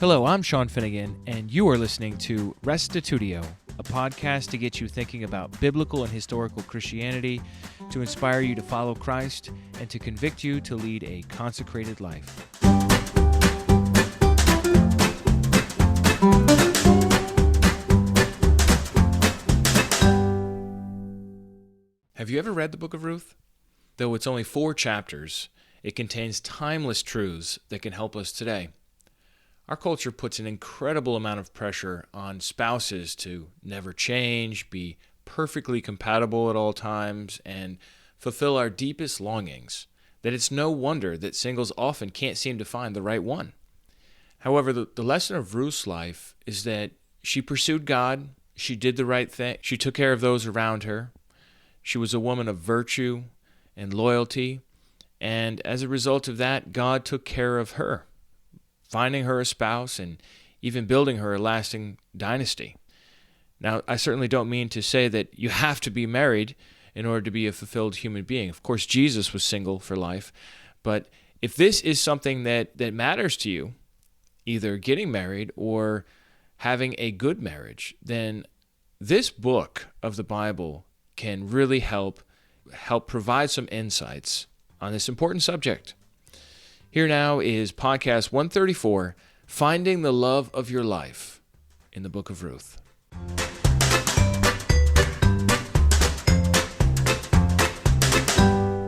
Hello, I'm Sean Finnegan, and you are listening to Restitutio, a podcast to get you thinking about biblical and historical Christianity, to inspire you to follow Christ, and to convict you to lead a consecrated life. Have you ever read the book of Ruth? Though it's only 4 chapters, it contains timeless truths that can help us today. Our culture puts an incredible amount of pressure on spouses to never change, be perfectly compatible at all times, and fulfill our deepest longings, that it's no wonder that singles often can't seem to find the right one. However, the lesson of Ruth's life is that she pursued God, she did the right thing, she took care of those around her, she was a woman of virtue and loyalty, and as a result of that, God took care of her, finding her a spouse and even building her a lasting dynasty. Now, I certainly don't mean to say that you have to be married in order to be a fulfilled human being. Of course, Jesus was single for life. But if this is something that matters to you, either getting married or having a good marriage, then this book of the Bible can really help provide some insights on this important subject. Here now is podcast 134, Finding the Love of Your Life in the Book of Ruth.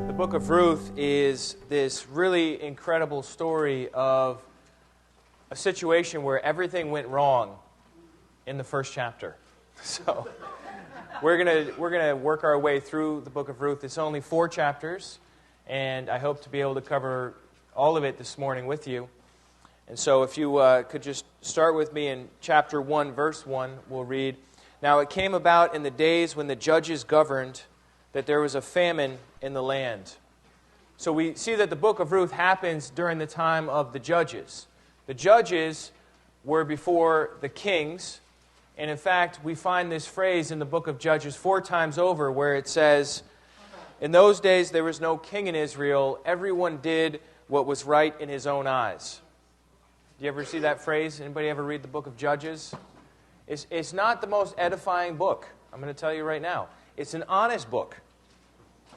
The Book of Ruth is this really incredible story of a situation where everything went wrong in the first chapter. So we're gonna work our way through the Book of Ruth. It's only 4 chapters, and I hope to be able to cover all of it this morning with you. And so if you could just start with me in chapter 1, verse 1, we'll read, "Now it came about in the days when the judges governed that there was a famine in the land." So we see that the book of Ruth happens during the time of the judges. The judges were before the kings, and in fact, we find this phrase in the book of Judges 4 times over where it says, "In those days there was no king in Israel, everyone did what was right in his own eyes." Do you ever see that phrase? Anybody ever read the book of Judges? It's not the most edifying book. I'm going to tell you right now. It's an honest book.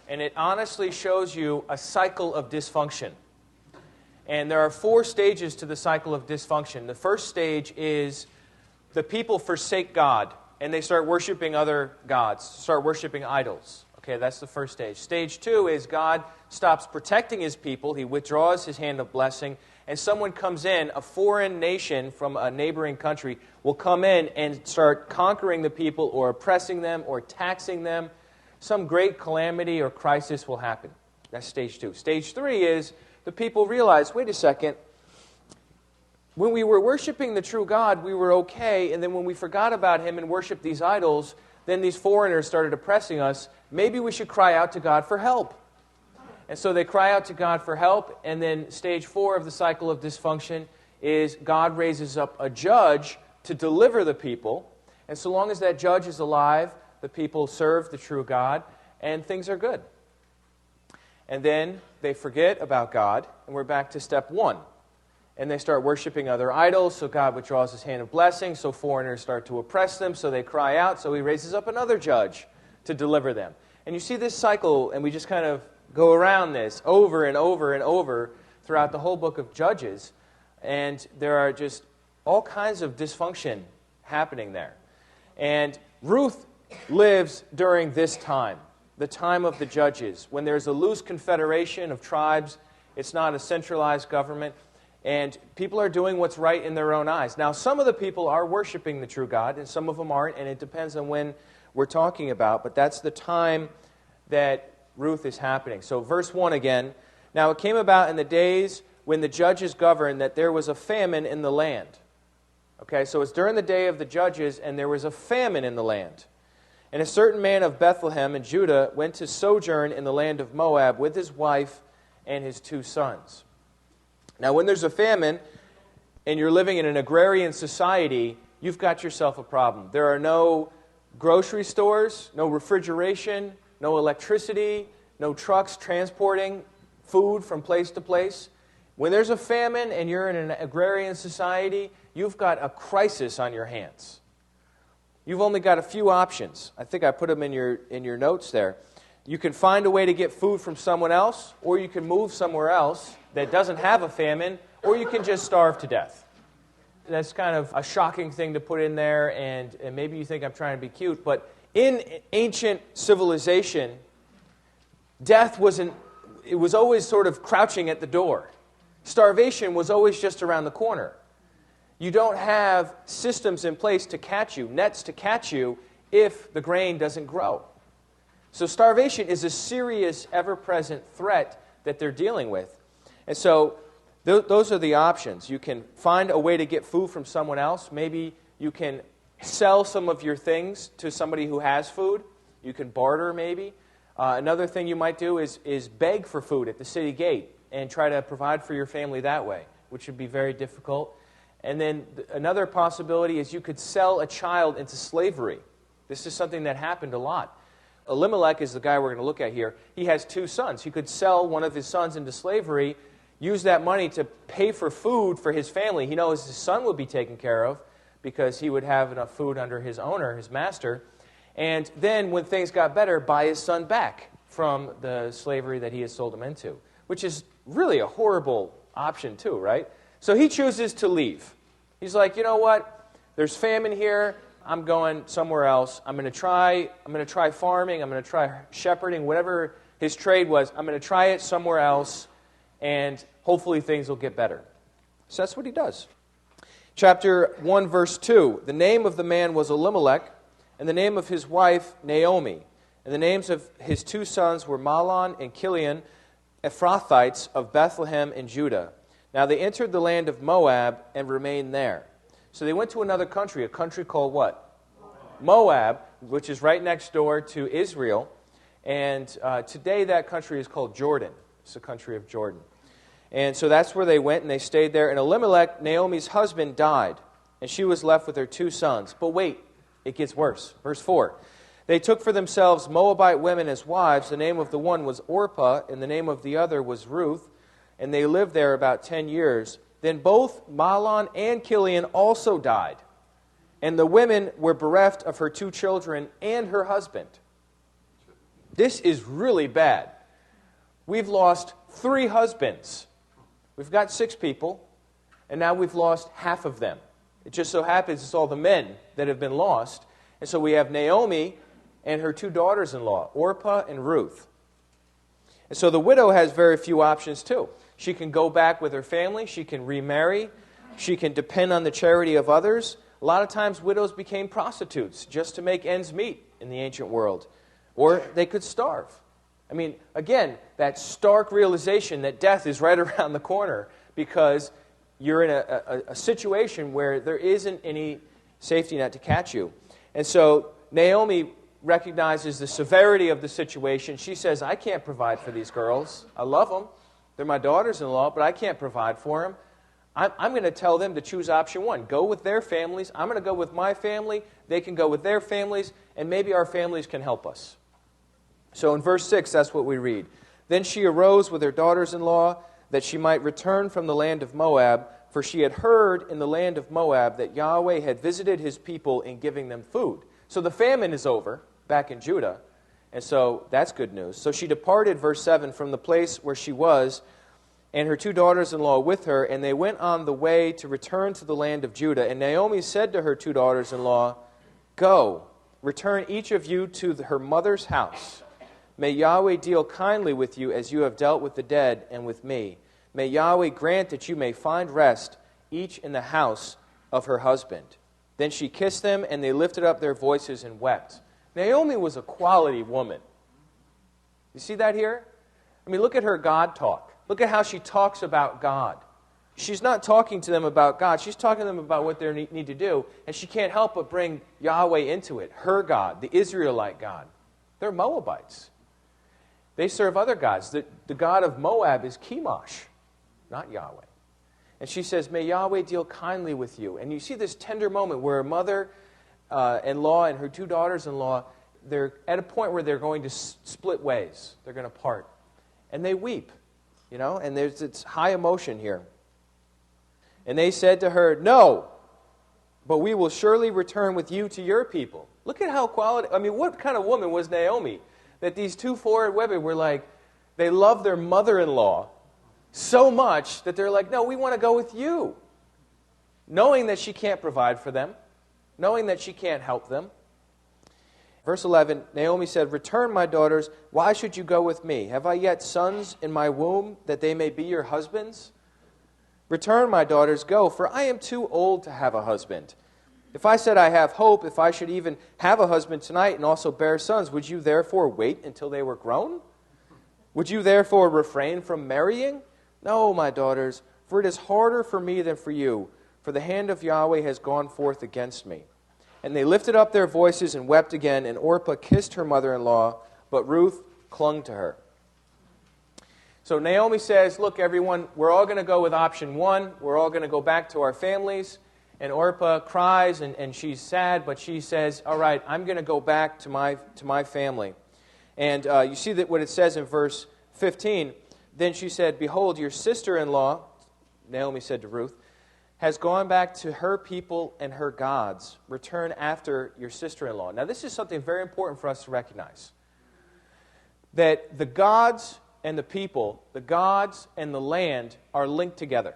And it honestly shows you a cycle of dysfunction. And there are 4 stages to the cycle of dysfunction. The first stage is the people forsake God, and they start worshiping other gods, start worshiping idols. Okay, that's the first stage. Stage 2 is God stops protecting his people. He withdraws his hand of blessing. And someone comes in, a foreign nation from a neighboring country, will come in and start conquering the people or oppressing them or taxing them. Some great calamity or crisis will happen. That's stage 2. Stage 3 is the people realize, wait a second, when we were worshiping the true God, we were okay. And then when we forgot about him and worshiped these idols, then these foreigners started oppressing us. Maybe we should cry out to God for help. And so they cry out to God for help, and then stage 4 of the cycle of dysfunction is God raises up a judge to deliver the people. And so long as that judge is alive, the people serve the true God, and things are good. And then they forget about God, and we're back to step 1. And they start worshiping other idols, so God withdraws his hand of blessing, so foreigners start to oppress them, so they cry out, so he raises up another judge to deliver them. And you see this cycle, and we just kind of go around this over and over and over throughout the whole book of Judges, and there are just all kinds of dysfunction happening there. And Ruth lives during this time, the time of the judges, when there's a loose confederation of tribes. It's not a centralized government. And people are doing what's right in their own eyes. Now, some of the people are worshiping the true God, and some of them aren't, and it depends on when we're talking about. But that's the time that Ruth is happening. So verse 1 again. "Now it came about in the days when the judges governed that there was a famine in the land." Okay, so it's during the day of the judges, and there was a famine in the land. "And a certain man of Bethlehem in Judah went to sojourn in the land of Moab with his wife and his 2 sons. Now, when there's a famine and you're living in an agrarian society, you've got yourself a problem. There are no grocery stores, no refrigeration, no electricity, no trucks transporting food from place to place. When there's a famine and you're in an agrarian society, you've got a crisis on your hands. You've only got a few options. I think I put them in your notes there. You can find a way to get food from someone else, or you can move somewhere else that doesn't have a famine, or you can just starve to death. That's kind of a shocking thing to put in there, and maybe you think I'm trying to be cute, but in ancient civilization, death was always sort of crouching at the door. Starvation was always just around the corner. You don't have systems in place to catch you, nets to catch you, if the grain doesn't grow. So starvation is a serious, ever-present threat that they're dealing with. And so those are the options. You can find a way to get food from someone else. Maybe you can sell some of your things to somebody who has food. You can barter, maybe. Another thing you might do is beg for food at the city gate and try to provide for your family that way, which would be very difficult. And then another possibility is you could sell a child into slavery. This is something that happened a lot. Elimelech is the guy we're going to look at here. He has 2 sons. He could sell one of his sons into slavery, use that money to pay for food for his family. He knows his son would be taken care of because he would have enough food under his owner, his master. And then when things got better, buy his son back from the slavery that he had sold him into, which is really a horrible option too, right? So he chooses to leave. He's like, you know what? There's famine here. I'm going somewhere else. I'm going to try farming. I'm going to try shepherding, whatever his trade was. I'm going to try it somewhere else, and hopefully things will get better. So that's what he does. Chapter 1, verse 2. The name of the man was Elimelech, and the name of his wife Naomi. And the names of his 2 sons were Mahlon and Chilion, Ephrathites of Bethlehem in Judah. Now they entered the land of Moab and remained there. So they went to another country, a country called what? Moab, which is right next door to Israel. And today that country is called Jordan. It's the country of Jordan. And so that's where they went, and they stayed there. And Elimelech, Naomi's husband, died, and she was left with her 2 sons. But wait, it gets worse. Verse 4. They took for themselves Moabite women as wives. The name of the one was Orpah, and the name of the other was Ruth. And they lived there about 10 years. Then both Mahlon and Chilion also died. And the women were bereft of her 2 children and her husband. This is really bad. We've lost 3 husbands. We've got 6 people, and now we've lost half of them. It just so happens it's all the men that have been lost. And so we have Naomi and her 2 daughters-in-law, Orpah and Ruth. And so the widow has very few options too. She can go back with her family. She can remarry. She can depend on the charity of others. A lot of times widows became prostitutes just to make ends meet in the ancient world. Or they could starve. I mean, again, that stark realization that death is right around the corner because you're in a situation where there isn't any safety net to catch you. And so Naomi recognizes the severity of the situation. She says, I can't provide for these girls. I love them. They're my daughters-in-law, but I can't provide for them. I'm going to tell them to choose option 1. Go with their families. I'm going to go with my family. They can go with their families, and maybe our families can help us. So in verse 6, that's what we read. Then she arose with her daughters-in-law that she might return from the land of Moab, for she had heard in the land of Moab that Yahweh had visited his people in giving them food. So the famine is over back in Judah. And so that's good news. So she departed, verse 7, from the place where she was, and her 2 daughters-in-law with her, and they went on the way to return to the land of Judah. And Naomi said to her 2 daughters-in-law, Go, return each of you to her mother's house. May Yahweh deal kindly with you as you have dealt with the dead and with me. May Yahweh grant that you may find rest, each in the house of her husband. Then she kissed them, and they lifted up their voices and wept. Naomi was a quality woman. You see that here? I mean, look at her God talk. Look at how she talks about God. She's not talking to them about God. She's talking to them about what they need to do, and she can't help but bring Yahweh into it, her God, the Israelite God. They're Moabites. They serve other gods. The god of Moab is Chemosh, not Yahweh. And she says, may Yahweh deal kindly with you. And you see this tender moment where her mother-in-law and her 2 daughters-in-law, they're at a point where they're going to split ways. They're going to part. And they weep. and it's high emotion here. And they said to her, "No, but we will surely return with you to your people." Look at how what kind of woman was Naomi? That these two forward women were like, they love their mother-in-law so much that they're like, "No, we want to go with you." Knowing that she can't provide for them, knowing that she can't help them. Verse 11, Naomi said, "Return, my daughters, why should you go with me? Have I yet sons in my womb, that they may be your husbands? Return, my daughters, go, for I am too old to have a husband. If I said I have hope, if I should even have a husband tonight and also bear sons, would you therefore wait until they were grown? Would you therefore refrain from marrying? No, my daughters, for it is harder for me than for you, for the hand of Yahweh has gone forth against me." And they lifted up their voices and wept again, and Orpah kissed her mother-in-law, but Ruth clung to her. So Naomi says, "Look, everyone, we're all going to go with option one. We're all going to go back to our families." And Orpah cries, and she's sad, but she says, "All right, I'm going to go back to my family." And you see that what it says in verse 15. Then she said, "Behold, your sister-in-law," Naomi said to Ruth, "has gone back to her people and her gods. Return after your sister-in-law." Now, this is something very important for us to recognize. That the gods and the people, the gods and the land are linked together.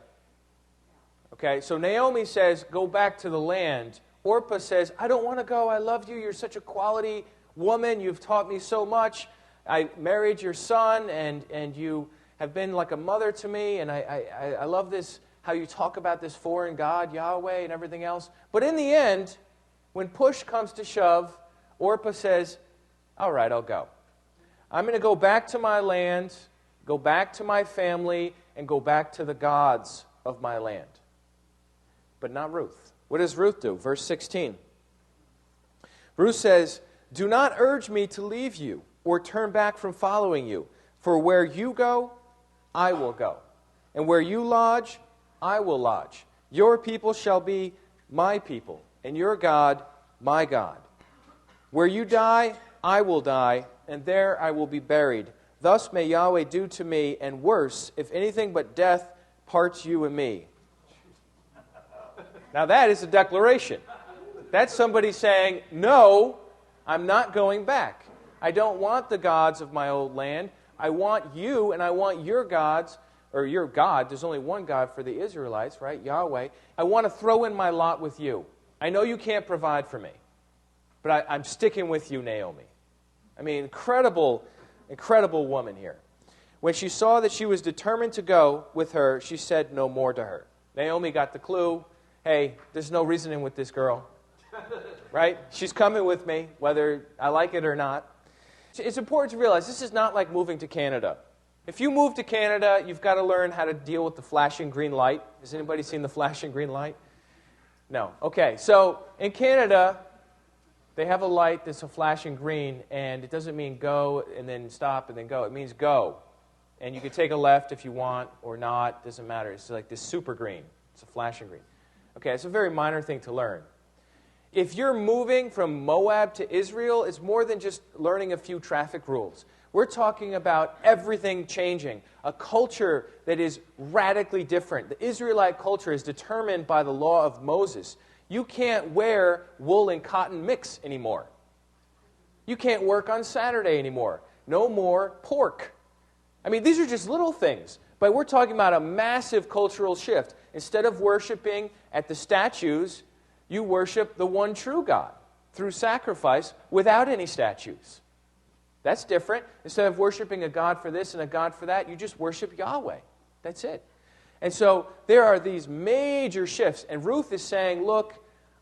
Okay, so Naomi says, "Go back to the land." Orpah says, "I don't want to go. I love you. You're such a quality woman. You've taught me so much. I married your son, and you have been like a mother to me, and I love this, how you talk about this foreign God, Yahweh, and everything else." But in the end, when push comes to shove, Orpah says, "All right, I'll go. I'm going to go back to my land, go back to my family, and go back to the gods of my land." But not Ruth. What does Ruth do? Verse 16. Ruth says, "Do not urge me to leave you or turn back from following you. For where you go, I will go. And where you lodge, I will lodge. Your people shall be my people, and your God, my God. Where you die, I will die, and there I will be buried. Thus may Yahweh do to me, and worse, if anything but death parts you and me." Now that is a declaration. That's somebody saying, "No, I'm not going back. I don't want the gods of my old land. I want you, and I want your gods," or your God. There's only one God for the Israelites, right? Yahweh. "I want to throw in my lot with you. I know you can't provide for me, but I'm sticking with you, Naomi." I mean, incredible woman here. When she saw that she was determined to go with her, she said no more to her. Naomi got the clue. Hey, there's no reasoning with this girl. Right? She's coming with me, whether I like it or not. It's important to realize this is not like moving to Canada. If you move to Canada, you've got to learn how to deal with the flashing green light. Has anybody seen the flashing green light? No. Okay, so in Canada, they have a light that's a flashing green, and it doesn't mean go and then stop and then go. It means go. And you can take a left if you want or not. Doesn't matter. It's like this super green. It's a flashing green. Okay, it's a very minor thing to learn. If you're moving from Moab to Israel, it's more than just learning a few traffic rules. We're talking about everything changing, a culture that is radically different. The Israelite culture is determined by the law of Moses. You can't wear wool and cotton mix anymore. You can't work on Saturday anymore. No more pork. I mean, these are just little things, but we're talking about a massive cultural shift. Instead of worshiping at the statues, you worship the one true God through sacrifice without any statues. That's different. Instead of worshiping a God for this and a God for that, you just worship Yahweh. That's it. And so there are these major shifts. And Ruth is saying, look,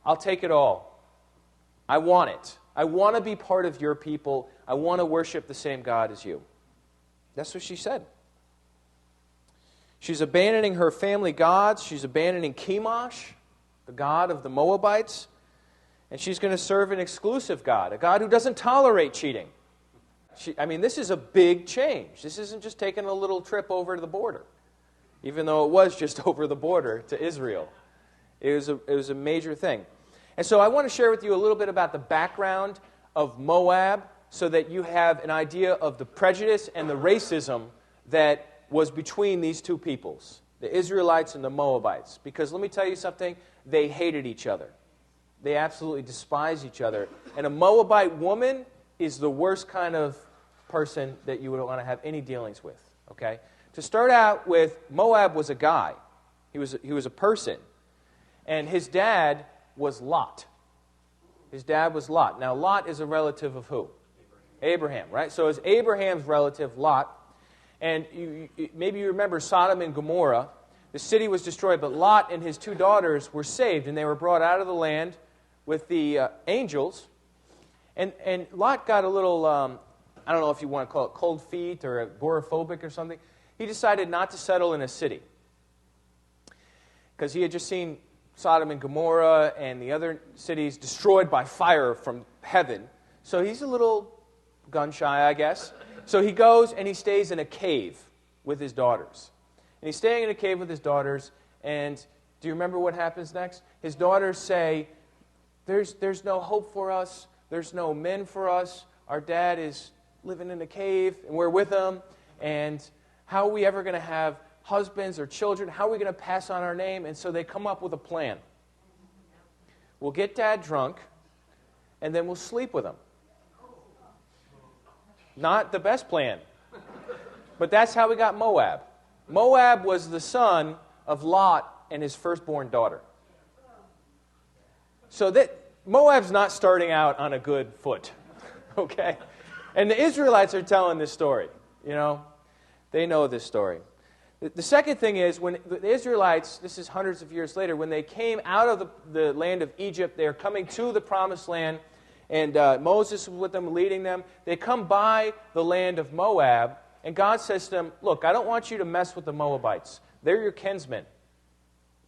I'll take it all. I want it. I want to be part of your people. I want to worship the same God as you. That's what she said. She's abandoning her family gods. She's abandoning Chemosh, the god of the Moabites. And she's going to serve an exclusive God, a God who doesn't tolerate cheating. This is a big change. This isn't just taking a little trip over the border, even though it was just over the border to Israel. It was a major thing. And so I want to share with you a little bit about the background of Moab so that you have an idea of the prejudice and the racism that was between these two peoples, the Israelites and the Moabites. Because let me tell you something, they hated each other. They absolutely despised each other. And a Moabite woman is the worst kind of person that you would want to have any dealings with. Okay? To start out with, Moab was a guy. He was a person. And his dad was Lot. His dad was Lot. Now, Lot is a relative of who? Abraham, right? So it's Abraham's relative, Lot. And maybe you remember Sodom and Gomorrah. The city was destroyed, but Lot and his two daughters were saved, and they were brought out of the land with the angels. And Lot got a little, I don't know if you want to call it cold feet or agoraphobic or something. He decided not to settle in a city because he had just seen Sodom and Gomorrah and the other cities destroyed by fire from heaven. So he's a little gun-shy, I guess. So he goes and he stays in a cave with his daughters. And he's staying in a cave with his daughters, and do you remember what happens next? His daughters say, there's no hope for us, there's no men for us, our dad is living in a cave, and we're with him, and how are we ever going to have husbands or children? How are we going to pass on our name? And so they come up with a plan. We'll get dad drunk, and then we'll sleep with him. Not the best plan. But that's how we got Moab. Moab was the son of Lot and his firstborn daughter. So that Moab's not starting out on a good foot. Okay? And the Israelites are telling this story. You know? They know this story. The second thing is, when the Israelites, this is hundreds of years later, when they came out of the land of Egypt, they're coming to the promised land, and Moses was with them, leading them. They come by the land of Moab, and God says to them, look, I don't want you to mess with the Moabites. They're your kinsmen.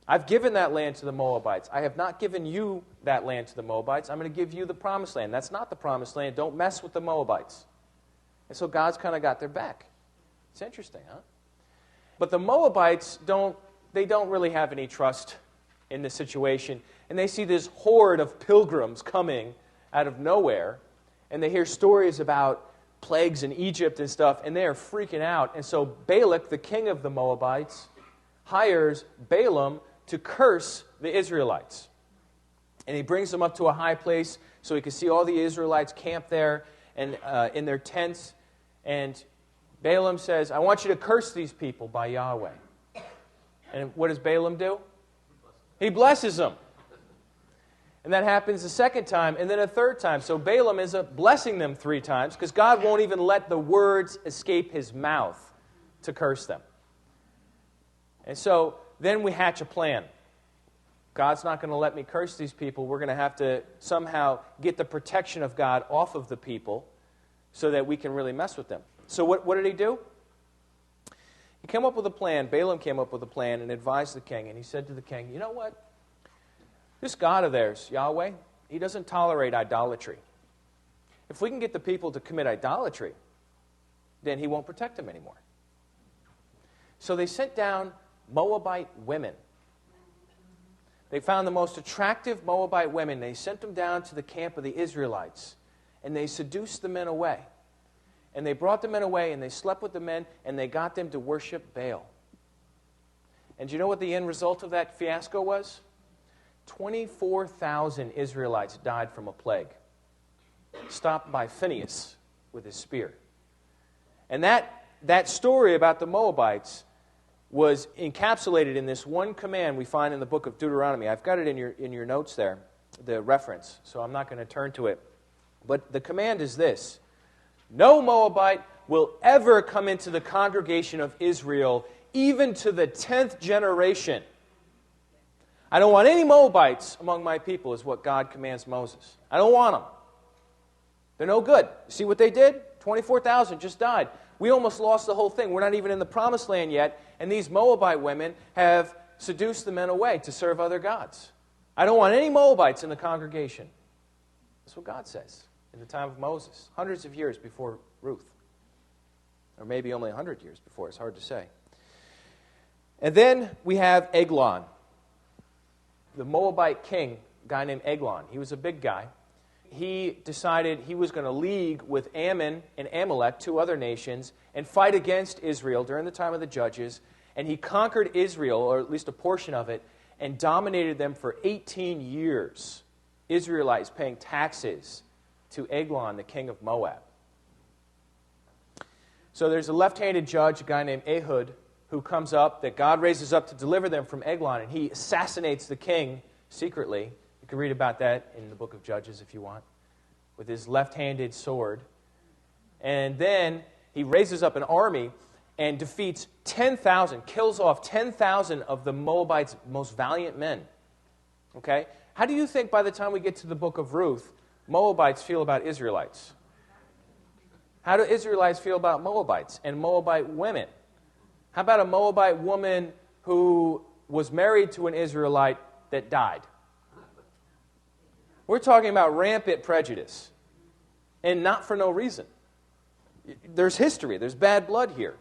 I've given that land to the Moabites. I have not given you that land to the Moabites. I'm going to give you the promised land. That's not the promised land. Don't mess with the Moabites. And so God's kind of got their back. It's interesting, huh? But the Moabites don't really have any trust in the situation. And they see this horde of pilgrims coming out of nowhere, and they hear stories about plagues in Egypt and stuff, and they are freaking out. And so Balak, the king of the Moabites, hires Balaam to curse the Israelites. And he brings them up to a high place so he can see all the Israelites camped there and in their tents. And Balaam says, I want you to curse these people by Yahweh. And what does Balaam do? He blesses them. And that happens a second time, and then a third time. So Balaam is blessing them 3 times, because God won't even let the words escape his mouth to curse them. And so then we hatch a plan. God's not going to let me curse these people. We're going to have to somehow get the protection of God off of the people so that we can really mess with them. So what did he do? He came up with a plan. Balaam came up with a plan and advised the king. And he said to the king, you know what? This God of theirs, Yahweh, he doesn't tolerate idolatry. If we can get the people to commit idolatry, then he won't protect them anymore. So they sent down Moabite women. They found the most attractive Moabite women. They sent them down to the camp of the Israelites, and they seduced the men away. And they brought the men away, and they slept with the men, and they got them to worship Baal. And do you know what the end result of that fiasco was? 24,000 Israelites died from a plague, stopped by Phinehas with his spear. And that story about the Moabites was encapsulated in this one command we find in the book of Deuteronomy. I've got it in your notes there, the reference, so I'm not going to turn to it. But the command is this: no Moabite will ever come into the congregation of Israel, even to the 10th generation. I don't want any Moabites among my people, is what God commands Moses. I don't want them. They're no good. See what they did? 24,000 just died. We almost lost the whole thing. We're not even in the promised land yet, and these Moabite women have seduced the men away to serve other gods. I don't want any Moabites in the congregation. That's what God says in the time of Moses, hundreds of years before Ruth. Or maybe only 100 years before. It's hard to say. And then we have Eglon, the Moabite king, a guy named Eglon. He was a big guy. he decided he was going to league with Ammon and Amalek, two other nations, and fight against Israel during the time of the Judges. And he conquered Israel, or at least a portion of it, and dominated them for 18 years. Israelites paying taxes to Eglon, the king of Moab. So there's a left-handed judge, a guy named Ehud, who comes up, that God raises up to deliver them from Eglon, and he assassinates the king secretly. You can read about that in the book of Judges if you want, with his left-handed sword. And then he raises up an army and defeats 10,000, kills off 10,000 of the Moabites' most valiant men. Okay? How do you think by the time we get to the book of Ruth, Moabites feel about Israelites? How do Israelites feel about Moabites and Moabite women? How about a Moabite woman who was married to an Israelite that died? We're talking about rampant prejudice, and not for no reason. There's history. There's bad blood here.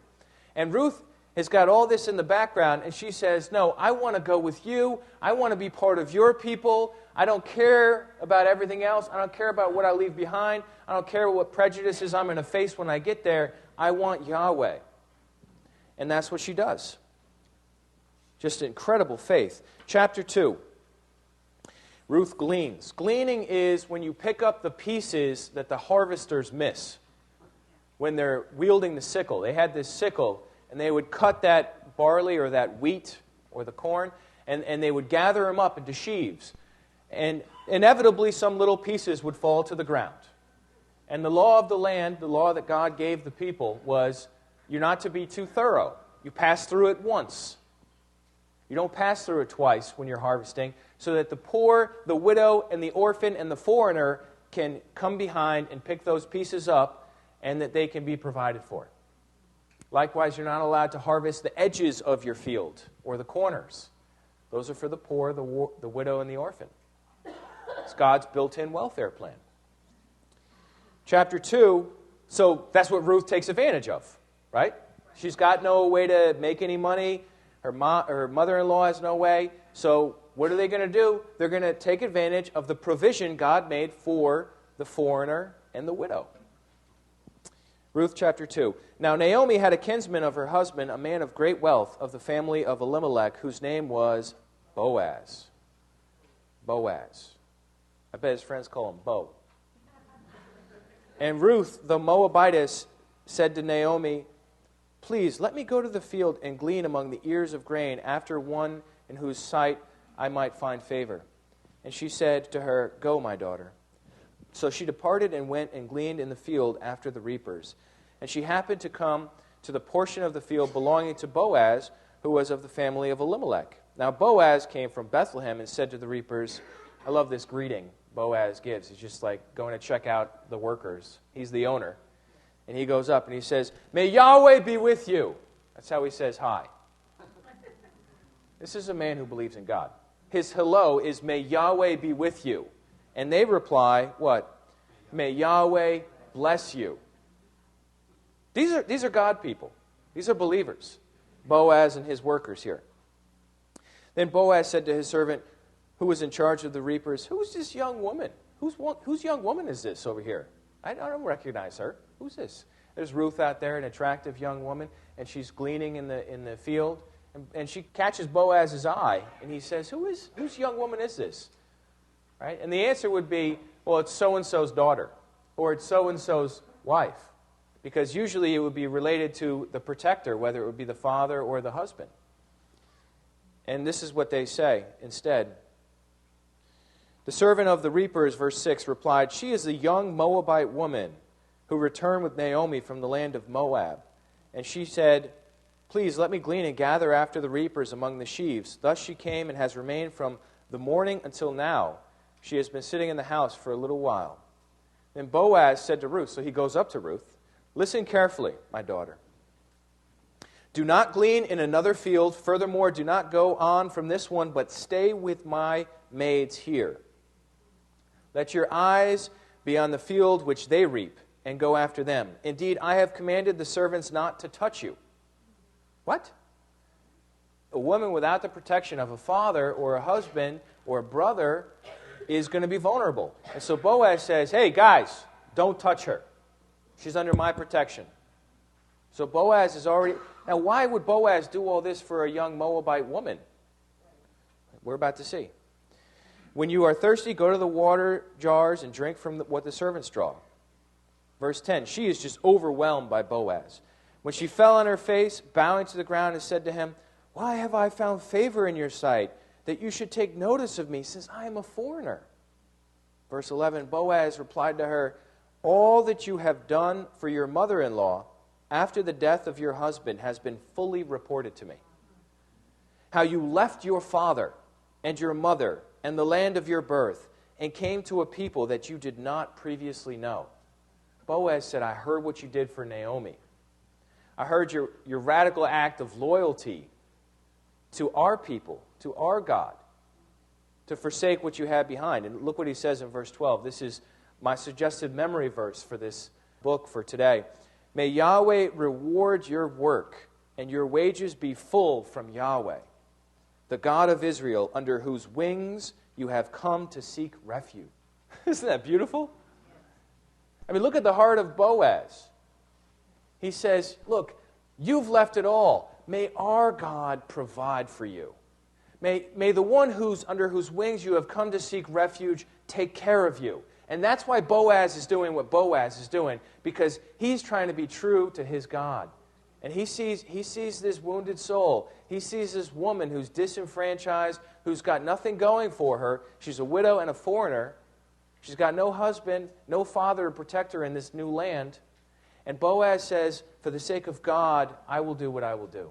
And Ruth has got all this in the background, and she says, no, I want to go with you. I want to be part of your people. I don't care about everything else. I don't care about what I leave behind. I don't care what prejudices I'm going to face when I get there. I want Yahweh. And that's what she does. Just incredible faith. Chapter 2. Ruth gleans. Gleaning is when you pick up the pieces that the harvesters miss when they're wielding the sickle. They had this sickle, and they would cut that barley or that wheat or the corn, and they would gather them up into sheaves. And inevitably, some little pieces would fall to the ground. And the law of the land, the law that God gave the people, was you're not to be too thorough. You pass through it once. You don't pass through it twice when you're harvesting, so that the poor, the widow, and the orphan, and the foreigner can come behind and pick those pieces up, and that they can be provided for. Likewise, you're not allowed to harvest the edges of your field or the corners. Those are for the poor, the widow, and the orphan. It's God's built-in welfare plan. Chapter 2, so that's what Ruth takes advantage of, right? She's got no way to make any money. Her mother-in-law has no way. So what are they going to do? They're going to take advantage of the provision God made for the foreigner and the widow. Ruth chapter 2. Now Naomi had a kinsman of her husband, a man of great wealth, of the family of Elimelech, whose name was Boaz. Boaz. I bet his friends call him Bo. And Ruth, the Moabitess, said to Naomi, please, let me go to the field and glean among the ears of grain after one in whose sight I might find favor. And she said to her, go, my daughter. So she departed and went and gleaned in the field after the reapers. And she happened to come to the portion of the field belonging to Boaz, who was of the family of Elimelech. Now Boaz came from Bethlehem and said to the reapers, I love this greeting Boaz gives. He's just like going to check out the workers. He's the owner. And he goes up and he says, may Yahweh be with you. That's how he says hi. This is a man who believes in God. His hello is, may Yahweh be with you. And they reply, what? May Yahweh bless you. These are God people. These are believers. Boaz and his workers here. Then Boaz said to his servant, who was in charge of the reapers, who is this young woman? Whose young woman is this over here? I don't recognize her. Who's this? There's Ruth out there, an attractive young woman, and she's gleaning in the field. And she catches Boaz's eye, and he says, whose young woman is this? Right? And the answer would be, well, it's so-and-so's daughter, or it's so-and-so's wife. Because usually it would be related to the protector, whether it would be the father or the husband. And this is what they say instead. The servant of the reapers, verse 6, replied, she is a young Moabite woman who returned with Naomi from the land of Moab. And she said, please let me glean and gather after the reapers among the sheaves. Thus she came and has remained from the morning until now. She has been sitting in the house for a little while. Then Boaz said to Ruth, so he goes up to Ruth, listen carefully, my daughter. Do not glean in another field. Furthermore, do not go on from this one, but stay with my maids here. Let your eyes be on the field which they reap, and go after them. Indeed, I have commanded the servants not to touch you. What? A woman without the protection of a father or a husband or a brother is going to be vulnerable. And so Boaz says, hey, guys, don't touch her. She's under my protection. So Boaz is already... Now, why would Boaz do all this for a young Moabite woman? We're about to see. When you are thirsty, go to the water jars and drink from what the servants draw. Verse 10, she is just overwhelmed by Boaz. When she fell on her face, bowing to the ground, and said to him, why have I found favor in your sight, that you should take notice of me, since I am a foreigner? Verse 11, Boaz replied to her, all that you have done for your mother-in-law after the death of your husband has been fully reported to me. How you left your father and your mother and the land of your birth and came to a people that you did not previously know. Boaz said, I heard what you did for Naomi. I heard your radical act of loyalty to our people, to our God, to forsake what you had behind. And look what he says in verse 12. This is my suggested memory verse for this book for today. May Yahweh reward your work and your wages be full from Yahweh, the God of Israel, under whose wings you have come to seek refuge. Isn't that beautiful? I mean, look at the heart of Boaz. He says, look, you've left it all. May our God provide for you. May the one under whose wings you have come to seek refuge take care of you. And that's why Boaz is doing what Boaz is doing, because he's trying to be true to his God. And he sees this wounded soul. He sees this woman who's disenfranchised, who's got nothing going for her. She's a widow and a foreigner. She's got no husband, no father to protect her in this new land. And Boaz says, for the sake of God, I will do what I will do.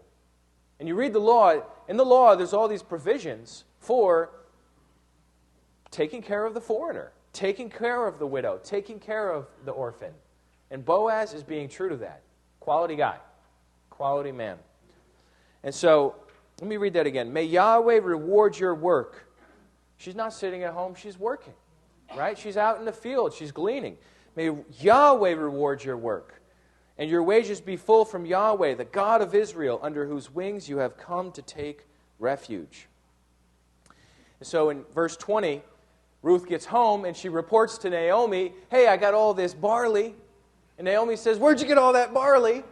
And you read the law. In the law, there's all these provisions for taking care of the foreigner, taking care of the widow, taking care of the orphan. And Boaz is being true to that. Quality guy. Quality man. And so, let me read that again. May Yahweh reward your work. She's not sitting at home, she's working. Right? She's out in the field, she's gleaning. May Yahweh reward your work, and your wages be full from Yahweh, the God of Israel, under whose wings you have come to take refuge. And so in verse 20, Ruth gets home and she reports to Naomi, hey, I got all this barley. And Naomi says, where'd you get all that barley?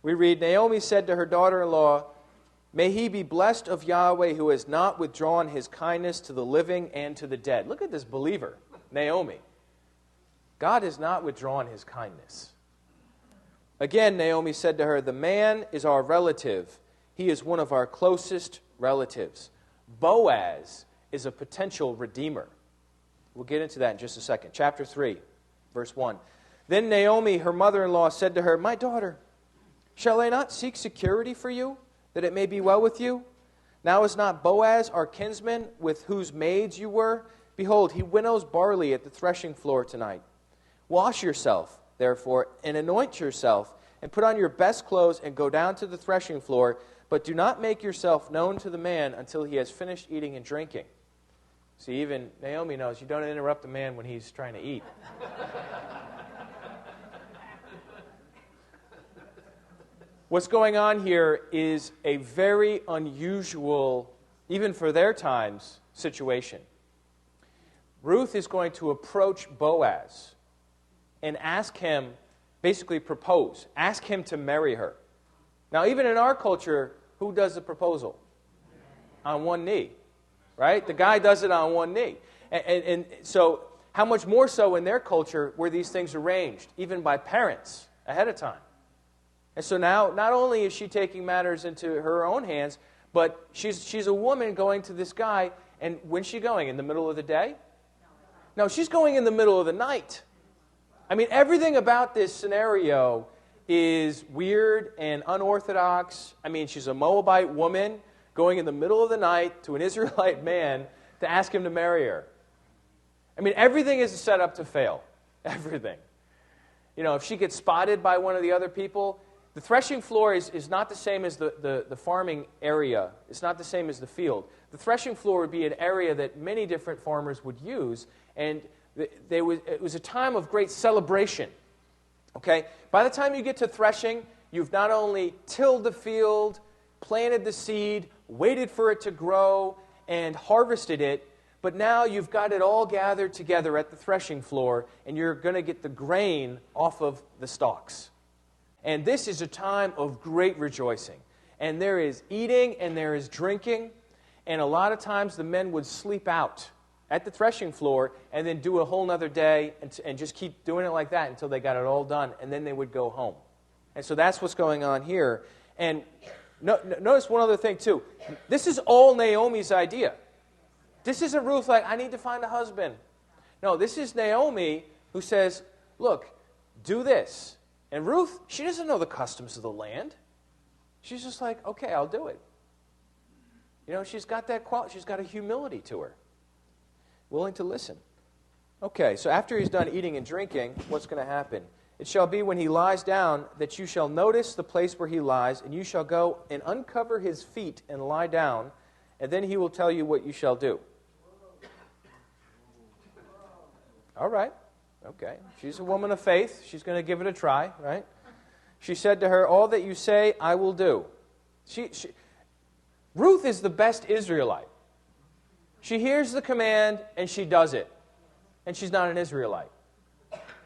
We read, Naomi said to her daughter-in-law, may he be blessed of Yahweh, who has not withdrawn his kindness to the living and to the dead. Look at this believer, Naomi. God has not withdrawn his kindness. Again, Naomi said to her, the man is our relative. He is one of our closest relatives. Boaz is a potential redeemer. We'll get into that in just a second. Chapter 3, verse 1. Then Naomi, her mother-in-law, said to her, my daughter, shall I not seek security for you, that it may be well with you? Now is not Boaz our kinsman, with whose maids you were? Behold, he winnows barley at the threshing floor tonight. Wash yourself, therefore, and anoint yourself, and put on your best clothes, and go down to the threshing floor, but do not make yourself known to the man until he has finished eating and drinking. See, even Naomi knows you don't interrupt a man when he's trying to eat. What's going on here is a very unusual, even for their times, situation. Ruth is going to approach Boaz and ask him, basically propose, ask him to marry her. Now, even in our culture, who does the proposal? On one knee, right? The guy does it on one knee. And so, how much more so in their culture were these things arranged, even by parents, ahead of time? And so now, not only is she taking matters into her own hands, but she's a woman going to this guy, and when's she going? In the middle of the day? No, she's going in the middle of the night. I mean, everything about this scenario is weird and unorthodox. I mean, she's a Moabite woman going in the middle of the night to an Israelite man to ask him to marry her. I mean, everything is set up to fail. Everything. You know, if she gets spotted by one of the other people, the threshing floor is not the same as the farming area. It's not the same as the field. The threshing floor would be an area that many different farmers would use, and it was a time of great celebration. Okay? By the time you get to threshing, you've not only tilled the field, planted the seed, waited for it to grow, and harvested it, but now you've got it all gathered together at the threshing floor, and you're going to get the grain off of the stalks. And this is a time of great rejoicing. And there is eating and there is drinking, and a lot of times the men would sleep out at the threshing floor and then do a whole nother day and just keep doing it like that until they got it all done, and then they would go home. And so that's what's going on here. And notice one other thing, too. This is all Naomi's idea. This isn't Ruth like, I need to find a husband. No, this is Naomi who says, look, do this. And Ruth, she doesn't know the customs of the land. She's just like, okay, I'll do it. You know, she's got that quality. She's got a humility to her. Willing to listen. Okay, so after he's done eating and drinking, what's going to happen? It shall be when he lies down that you shall notice the place where he lies, and you shall go and uncover his feet and lie down, and then he will tell you what you shall do. All right. Okay. She's a woman of faith. She's going to give it a try, right? She said to her, all that you say, I will do. Ruth is the best Israelite. She hears the command, and she does it. And she's not an Israelite.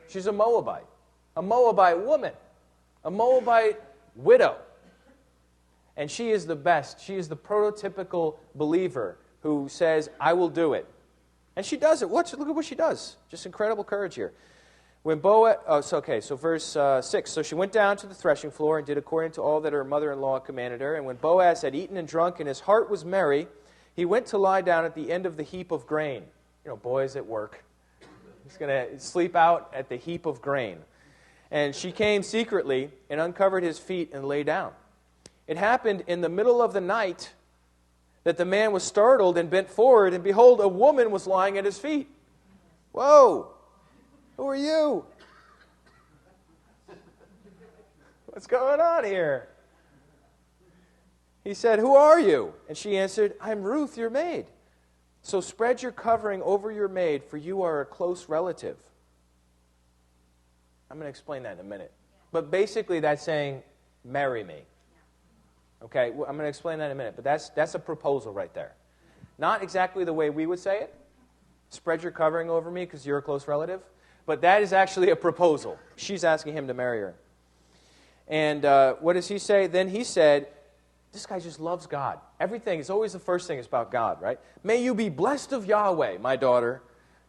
She's a Moabite woman, a Moabite widow. And she is the best. She is the prototypical believer who says, I will do it. And she does it. Look at what she does. Just incredible courage here. When so verse 6. So she went down to the threshing floor and did according to all that her mother-in-law commanded her. And when Boaz had eaten and drunk and his heart was merry, he went to lie down at the end of the heap of grain. You know, boys at work. He's going to sleep out at the heap of grain. And she came secretly and uncovered his feet and lay down. It happened in the middle of the night that the man was startled and bent forward, and behold, a woman was lying at his feet. Whoa! Who are you? What's going on here? He said, who are you? And she answered, I'm Ruth, your maid. So spread your covering over your maid, for you are a close relative. I'm going to explain that in a minute. But basically that's saying, marry me. Okay, I'm going to explain that in a minute. But that's a proposal right there. Not exactly the way we would say it. Spread your covering over me because you're a close relative. But that is actually a proposal. She's asking him to marry her. And what does he say? Then he said, this guy just loves God. Everything is always the first thing is about God, right? May you be blessed of Yahweh, my daughter.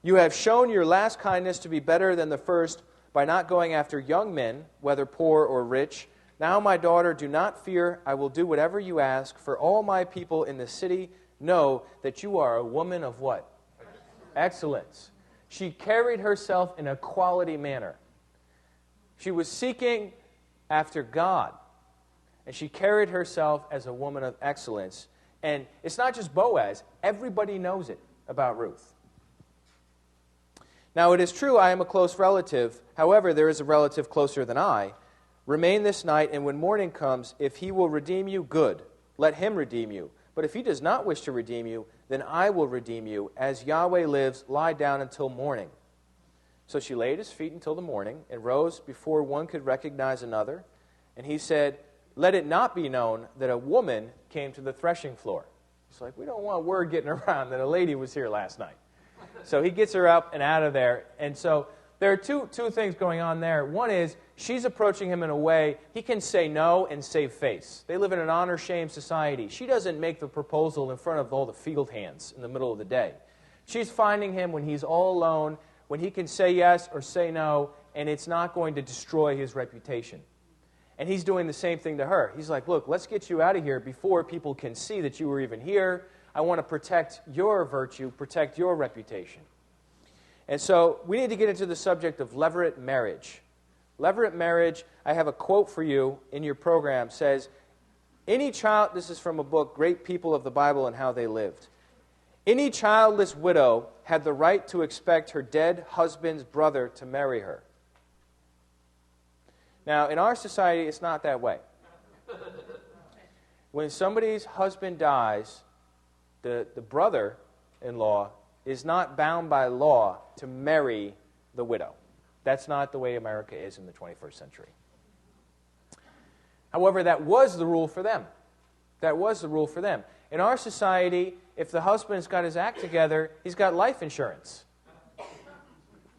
You have shown your last kindness to be better than the first by not going after young men, whether poor or rich. Now, my daughter, do not fear. I will do whatever you ask, for all my people in the city know that you are a woman of what? Excellence. She carried herself in a quality manner. She was seeking after God. And she carried herself as a woman of excellence. And it's not just Boaz. Everybody knows it about Ruth. Now, it is true I am a close relative. However, there is a relative closer than I. Remain this night, and when morning comes, if he will redeem you, good. Let him redeem you. But if he does not wish to redeem you, then I will redeem you. As Yahweh lives, lie down until morning. So she laid at his feet until the morning, and rose before one could recognize another. And he said, let it not be known that a woman came to the threshing floor. It's like, we don't want word getting around that a lady was here last night. So he gets her up and out of there. And so there are two things going on there. One is, she's approaching him in a way he can say no and save face. They live in an honor-shame society. She doesn't make the proposal in front of all the field hands in the middle of the day. She's finding him when he's all alone, when he can say yes or say no, and it's not going to destroy his reputation. And he's doing the same thing to her. He's like, look, let's get you out of here before people can see that you were even here. I want to protect your virtue, protect your reputation. And so we need to get into the subject of levirate marriage. Levirate marriage, I have a quote for you in your program, says, any child, this is from a book, Great People of the Bible and How They Lived. Any childless widow had the right to expect her dead husband's brother to marry her. Now, in our society, it's not that way. When somebody's husband dies, the brother-in-law is not bound by law to marry the widow. That's not the way America is in the 21st century. However, that was the rule for them. That was the rule for them. In our society, if the husband's got his act together, he's got life insurance.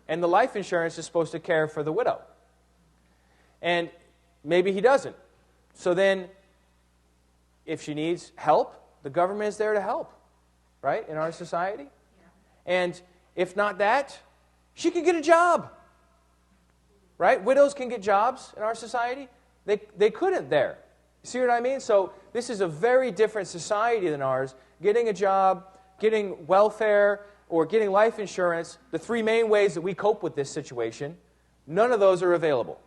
And the life insurance is supposed to care for the widow. And maybe he doesn't. So then, if she needs help, the government is there to help, right, in our society? Yeah. And if not that, she can get a job, right? Widows can get jobs in our society. They couldn't there. See what I mean? So this is a very different society than ours. Getting a job, getting welfare, or getting life insurance, the three main ways that we cope with this situation, none of those are available.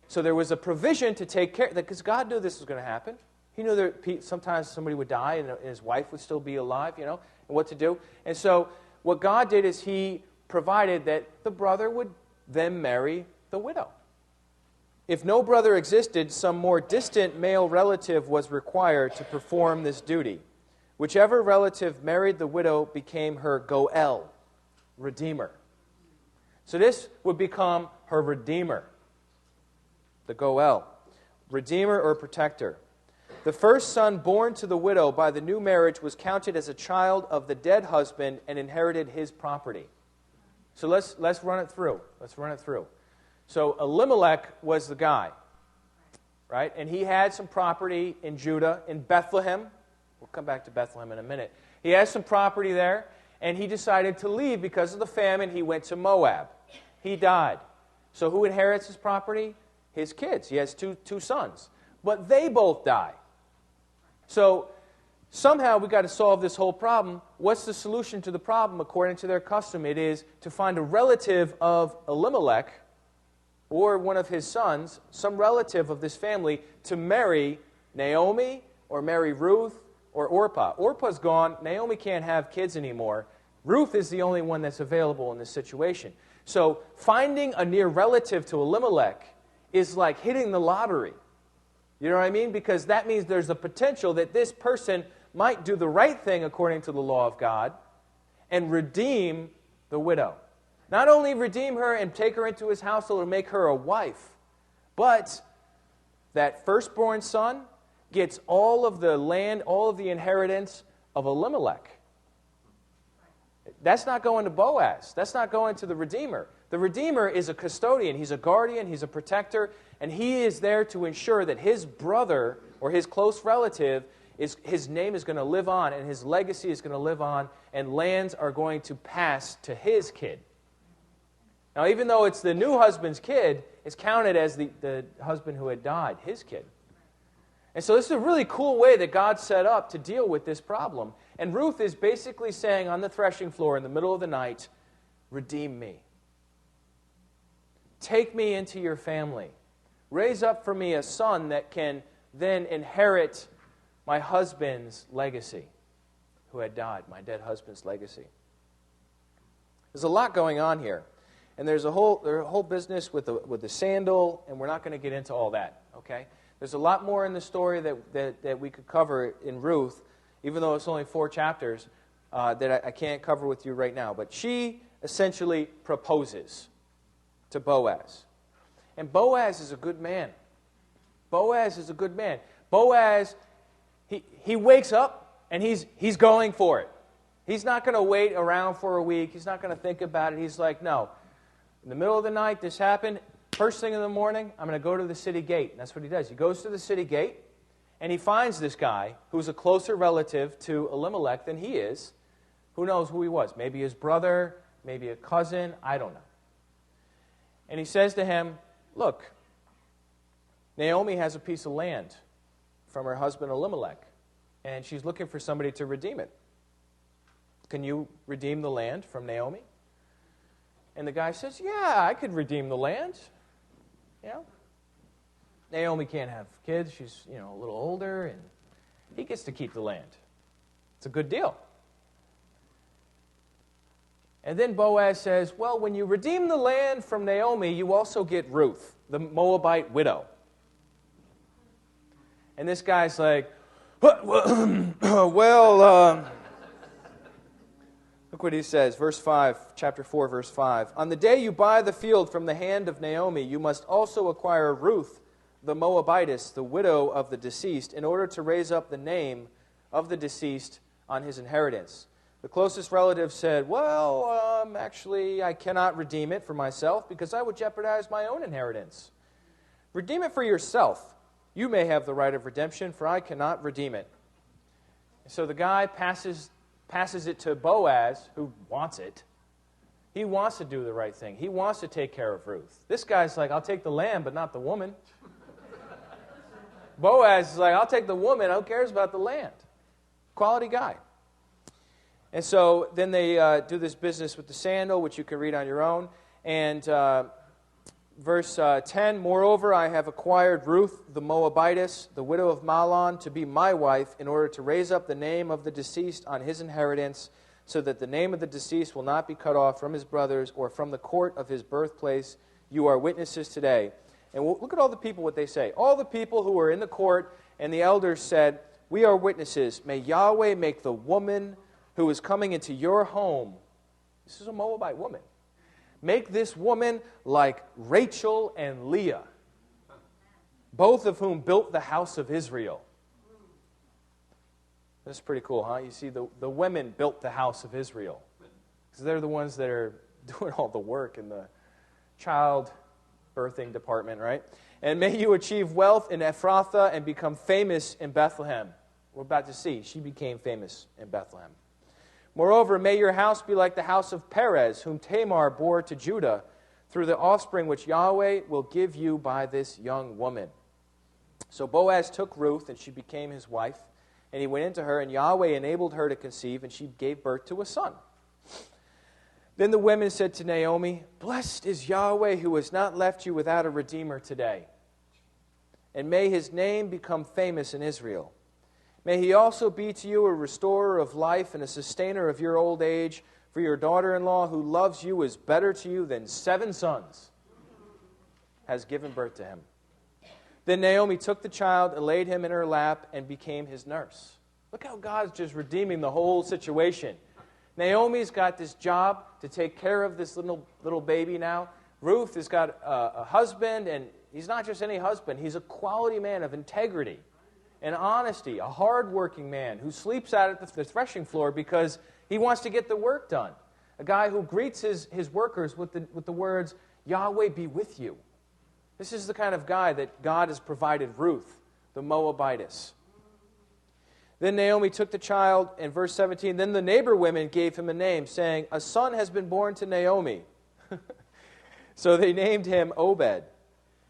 So there was a provision to take care, because God knew this was going to happen. He knew that sometimes somebody would die and his wife would still be alive, and what to do. And so what God did is He provided that the brother would then marry the widow. If no brother existed, some more distant male relative was required to perform this duty. Whichever relative married the widow became her goel, redeemer. So this would become her redeemer, the goel, redeemer or protector. The first son born to the widow by the new marriage was counted as a child of the dead husband and inherited his property. So let's run it through. So Elimelech was the guy, right? And he had some property in Judah, in Bethlehem. We'll come back to Bethlehem in a minute. He has some property there, and he decided to leave because of the famine. He went to Moab. He died. So who inherits his property? His kids. He has two sons. But they both die. So somehow we've got to solve this whole problem. What's the solution to the problem according to their custom? It is to find a relative of Elimelech or one of his sons, some relative of this family, to marry Naomi or marry Ruth or Orpah. Orpah's gone. Naomi can't have kids anymore. Ruth is the only one that's available in this situation. So finding a near relative to Elimelech is like hitting the lottery. You know what I mean? Because that means there's a potential that this person might do the right thing according to the law of God and redeem the widow. Not only redeem her and take her into his household and make her a wife, but that firstborn son gets all of the land, all of the inheritance of Elimelech. That's not going to Boaz. That's not going to the Redeemer. The Redeemer is a custodian. He's a guardian. He's a protector. And he is there to ensure that his brother or his close relative, his name is going to live on and his legacy is going to live on and lands are going to pass to his kid. Now, even though it's the new husband's kid, it's counted as the husband who had died, his kid. And so this is a really cool way that God set up to deal with this problem. And Ruth is basically saying on the threshing floor in the middle of the night, redeem me. Take me into your family. Raise up for me a son that can then inherit my husband's legacy, who had died, my dead husband's legacy. There's a lot going on here. And there's a whole business with the sandal, and we're not going to get into all that, okay? There's a lot more in the story that we could cover in Ruth, even though it's only 4 chapters, that I can't cover with you right now. But she essentially proposes to Boaz. And Boaz is a good man. Boaz is a good man. Boaz, he wakes up, and he's going for it. He's not going to wait around for a week. He's not going to think about it. He's like, no. In the middle of the night, this happened. First thing in the morning, I'm going to go to the city gate. And that's what he does. He goes to the city gate, and he finds this guy who's a closer relative to Elimelech than he is. Who knows who he was? Maybe his brother, maybe a cousin, I don't know. And he says to him, look, Naomi has a piece of land from her husband Elimelech, and she's looking for somebody to redeem it. Can you redeem the land from Naomi? And the guy says, yeah, I could redeem the land. Naomi can't have kids. She's, a little older, and he gets to keep the land. It's a good deal. And then Boaz says, well, when you redeem the land from Naomi, you also get Ruth, the Moabite widow. And this guy's like, look what he says, verse 5, chapter 4, verse 5. On the day you buy the field from the hand of Naomi, you must also acquire Ruth, the Moabitess, the widow of the deceased, in order to raise up the name of the deceased on his inheritance. The closest relative said, well, actually, I cannot redeem it for myself because I would jeopardize my own inheritance. Redeem it for yourself. You may have the right of redemption, for I cannot redeem it. So the guy passes it to Boaz, who wants it. He wants to do the right thing. He wants to take care of Ruth. This guy's like, I'll take the lamb, but not the woman. Boaz is like, I'll take the woman. Who cares about the land? Quality guy. And so then they do this business with the sandal, which you can read on your own. And verse 10, moreover, I have acquired Ruth the Moabitess, the widow of Mahlon, to be my wife, in order to raise up the name of the deceased on his inheritance, so that the name of the deceased will not be cut off from his brothers or from the court of his birthplace. You are witnesses today. And look at all the people, what they say. All the people who were in the court and the elders said, we are witnesses. May Yahweh make the woman who is coming into your home, this is a Moabite woman, make this woman like Rachel and Leah, both of whom built the house of Israel. That's pretty cool, huh? You see, the women built the house of Israel. Because they're the ones that are doing all the work in the child birthing department, right? And may you achieve wealth in Ephrathah and become famous in Bethlehem. We're about to see. She became famous in Bethlehem. Moreover, may your house be like the house of Perez, whom Tamar bore to Judah, through the offspring which Yahweh will give you by this young woman. So Boaz took Ruth, and she became his wife. And he went into her, and Yahweh enabled her to conceive, and she gave birth to a son. Then the women said to Naomi, blessed is Yahweh, who has not left you without a redeemer today. And may his name become famous in Israel. May he also be to you a restorer of life and a sustainer of your old age, for your daughter-in-law who loves you is better to you than 7 sons, has given birth to him. Then Naomi took the child and laid him in her lap and became his nurse. Look how God's just redeeming the whole situation. Naomi's got this job to take care of this little baby now. Ruth has got a husband, and he's not just any husband. He's a quality man of integrity and honesty, a hard-working man who sleeps out at the threshing floor because he wants to get the work done. A guy who greets his workers with the words, Yahweh be with you. This is the kind of guy that God has provided Ruth, the Moabitess. Then Naomi took the child, in verse 17, then the neighbor women gave him a name, saying, a son has been born to Naomi. So they named him Obed.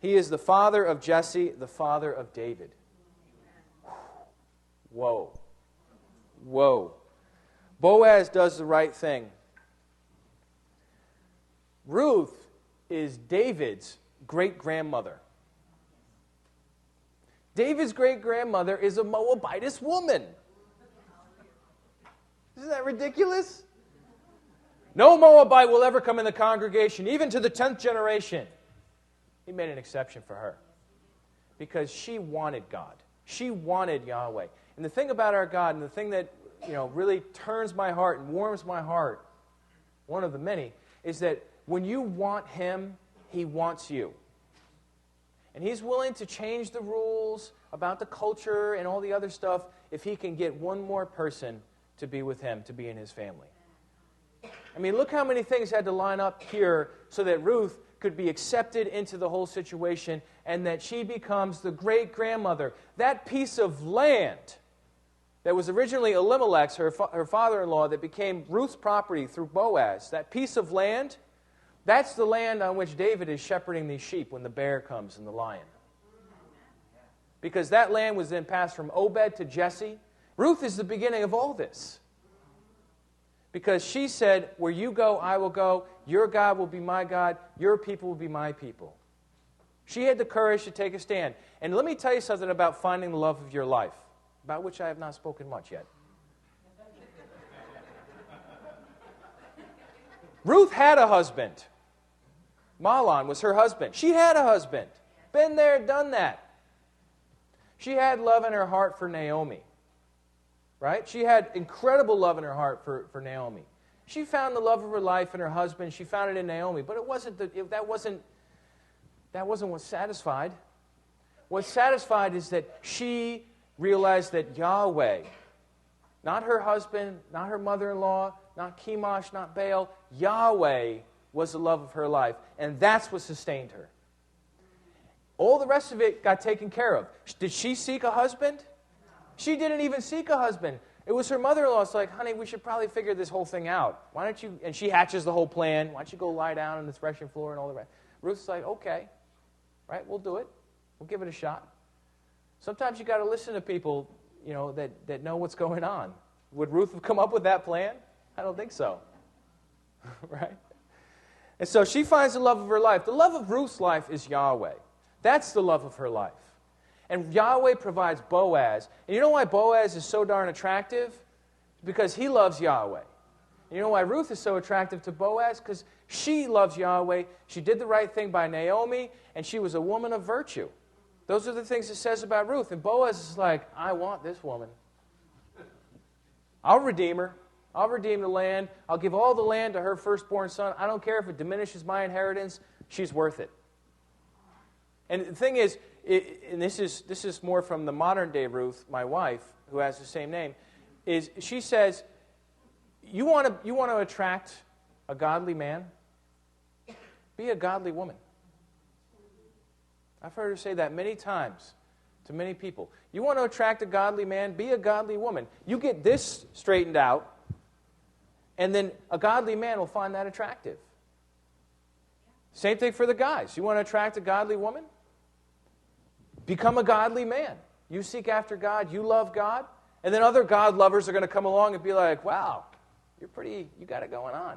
He is the father of Jesse, the father of David. Whoa. Whoa. Boaz does the right thing. Ruth is David's great-grandmother. David's great-grandmother is a Moabitess woman. Isn't that ridiculous? No Moabite will ever come in the congregation, even to the 10th generation. He made an exception for her because she wanted God. She wanted Yahweh. And the thing about our God, and the thing that really turns my heart and warms my heart, one of the many, is that when you want Him, He wants you. And He's willing to change the rules about the culture and all the other stuff if He can get one more person to be with Him, to be in His family. I mean, look how many things had to line up here so that Ruth could be accepted into the whole situation and that she becomes the great-grandmother. That piece of land that was originally Elimelech's, her father-in-law, that became Ruth's property through Boaz, that piece of land, that's the land on which David is shepherding these sheep when the bear comes and the lion. Because that land was then passed from Obed to Jesse. Ruth is the beginning of all this. Because she said, where you go, I will go. Your God will be my God. Your people will be my people. She had the courage to take a stand. And let me tell you something about finding the love of your life, about which I have not spoken much yet. Ruth had a husband. Mahlon was her husband. She had a husband. Been there, done that. She had love in her heart for Naomi. Right? She had incredible love in her heart for Naomi. She found the love of her life in her husband. She found it in Naomi. But that wasn't what satisfied. What satisfied is that she realized that Yahweh Not her husband, not her mother-in-law, not Chemosh, not Baal. Yahweh was the love of her life, and that's what sustained her. All the rest of it got taken care of. Did she seek a husband? She didn't even seek a husband. It was her mother-in-law. It's like, honey, we should probably figure this whole thing out. Why don't you, and she hatches the whole plan. Why don't you go lie down on the threshing floor and all the rest. Ruth's like, okay, right, we'll do it. We'll give it a shot. Sometimes you got to listen to people, that know what's going on. Would Ruth have come up with that plan? I don't think so. Right? And so she finds the love of her life. The love of Ruth's life is Yahweh. That's the love of her life. And Yahweh provides Boaz. And you know why Boaz is so darn attractive? Because he loves Yahweh. And you know why Ruth is so attractive to Boaz? Because she loves Yahweh. She did the right thing by Naomi, and she was a woman of virtue. Those are the things it says about Ruth. And Boaz is like, I want this woman. I'll redeem her. I'll redeem the land. I'll give all the land to her firstborn son. I don't care if it diminishes my inheritance. She's worth it. And the thing is, and this is more from the modern day Ruth, my wife, who has the same name, is she says, you want to attract a godly man? Be a godly woman. I've heard her say that many times to many people. You want to attract a godly man? Be a godly woman. You get this straightened out, and then a godly man will find that attractive. Same thing for the guys. You want to attract a godly woman? Become a godly man. You seek after God. You love God. And then other God lovers are going to come along and be like, wow, you got it going on.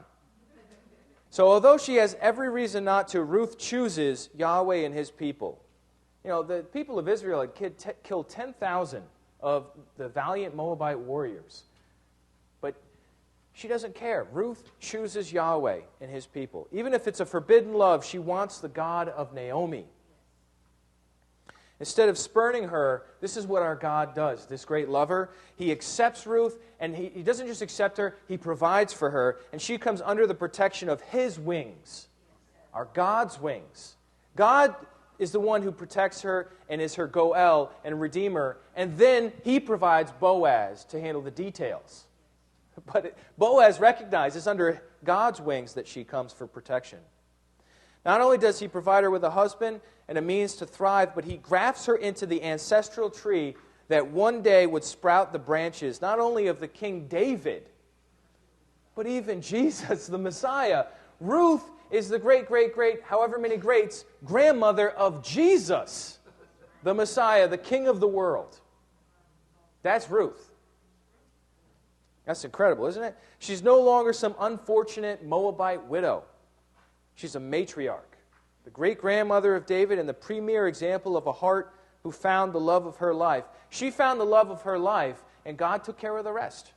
So although she has every reason not to, Ruth chooses Yahweh and his people. The people of Israel had killed 10,000 of the valiant Moabite warriors. But she doesn't care. Ruth chooses Yahweh and his people. Even if it's a forbidden love, she wants the God of Naomi. Instead of spurning her, this is what our God does, this great lover. He accepts Ruth, and he doesn't just accept her, he provides for her, and she comes under the protection of his wings, our God's wings. God is the one who protects her and is her Goel and Redeemer, and then he provides Boaz to handle the details. But Boaz recognizes under God's wings that she comes for protection. Not only does he provide her with a husband and a means to thrive, but he grafts her into the ancestral tree that one day would sprout the branches, not only of the King David, but even Jesus, the Messiah. Ruth is the great, however many greats, grandmother of Jesus, the Messiah, the King of the world. That's Ruth. That's incredible, isn't it? She's no longer some unfortunate Moabite widow. She's a matriarch, the great-grandmother of David and the premier example of a heart who found the love of her life. She found the love of her life, and God took care of the rest.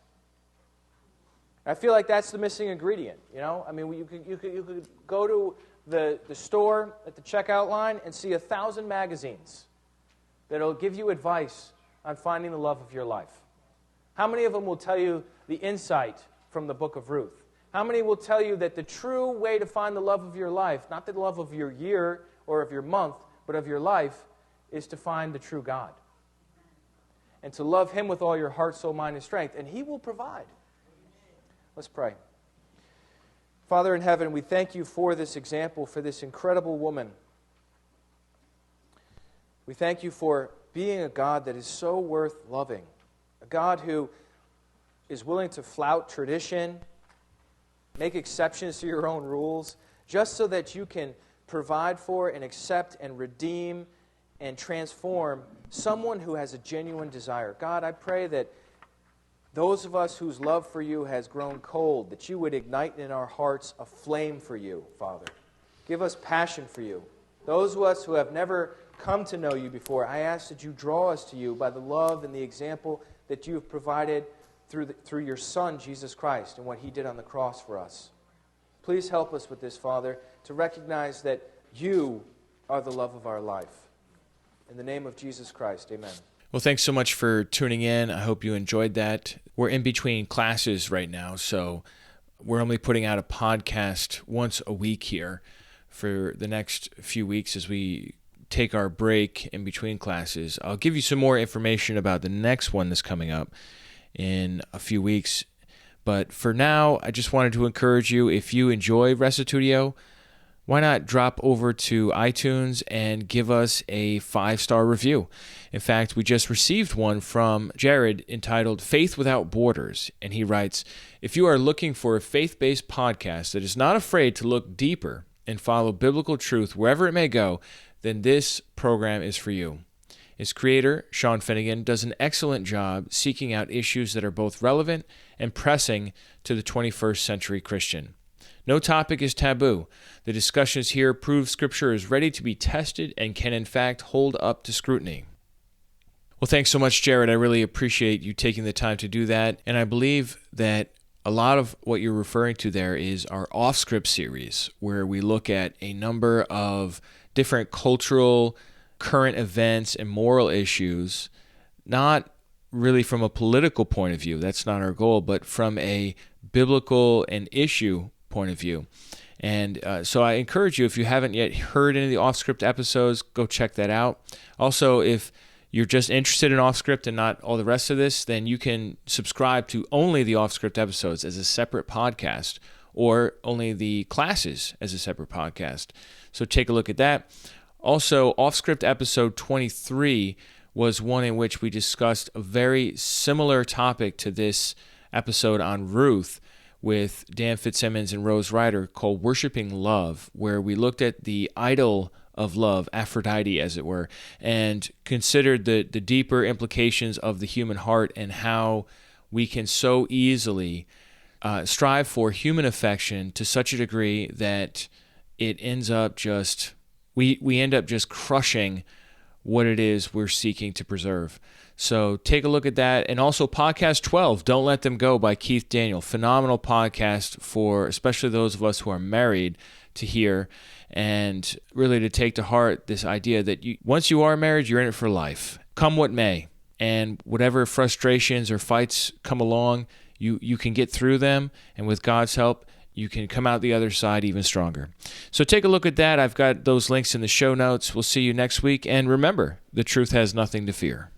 I feel like that's the missing ingredient, you could go to the store at the checkout line and see 1,000 magazines that'll give you advice on finding the love of your life. How many of them will tell you the insight from the book of Ruth? How many will tell you that the true way to find the love of your life, not the love of your year or of your month, but of your life, is to find the true God? And to love him with all your heart, soul, mind, and strength. And he will provide. Let's pray. Father in heaven, we thank you for this example, for this incredible woman. We thank you for being a God that is so worth loving. A God who is willing to flout tradition, make exceptions to your own rules, just so that you can provide for and accept and redeem and transform someone who has a genuine desire. God, I pray that those of us whose love for you has grown cold, that you would ignite in our hearts a flame for you, Father. Give us passion for you. Those of us who have never come to know you before, I ask that you draw us to you by the love and the example that you have provided through your Son, Jesus Christ, and what he did on the cross for us. Please help us with this, Father, to recognize that you are the love of our life. In the name of Jesus Christ, amen. Well, thanks so much for tuning in. I hope you enjoyed that. We're in between classes right now, so we're only putting out a podcast once a week here for the next few weeks as we take our break in between classes. I'll give you some more information about the next one that's coming up. in a few weeks. But for now, I just wanted to encourage you, if you enjoy Restitutio, why not drop over to iTunes and give us a 5-star review? In fact, we just received one from Jared entitled Faith Without Borders, and he writes, if you are looking for a faith-based podcast that is not afraid to look deeper and follow biblical truth wherever it may go, then this program is for you. Its creator, Sean Finnegan, does an excellent job seeking out issues that are both relevant and pressing to the 21st century Christian. No topic is taboo. The discussions here prove Scripture is ready to be tested and can in fact hold up to scrutiny. Well, thanks so much, Jared. I really appreciate you taking the time to do that. And I believe that a lot of what you're referring to there is our off-script series, where we look at a number of different cultural, current events and moral issues, not really from a political point of view. That's not our goal, but from a biblical and issue point of view. And so I encourage you, if you haven't yet heard any of the off-script episodes, go check that out. Also, if you're just interested in off-script and not all the rest of this, then you can subscribe to only the off-script episodes as a separate podcast, or only the classes as a separate podcast. So take a look at that. Also, off-script episode 23 was one in which we discussed a very similar topic to this episode on Ruth, with Dan Fitzsimmons and Rose Ryder, called Worshipping Love, where we looked at the idol of love, Aphrodite as it were, and considered the deeper implications of the human heart and how we can so easily strive for human affection to such a degree that it ends up just, we end up just crushing what it is we're seeking to preserve. So take a look at that. And also podcast 12, Don't Let Them Go by Keith Daniel. Phenomenal podcast for especially those of us who are married to hear, and really to take to heart this idea that once you are married, you're in it for life, come what may. And whatever frustrations or fights come along, you can get through them. And with God's help, you can come out the other side even stronger. So take a look at that. I've got those links in the show notes. We'll see you next week. And remember, the truth has nothing to fear.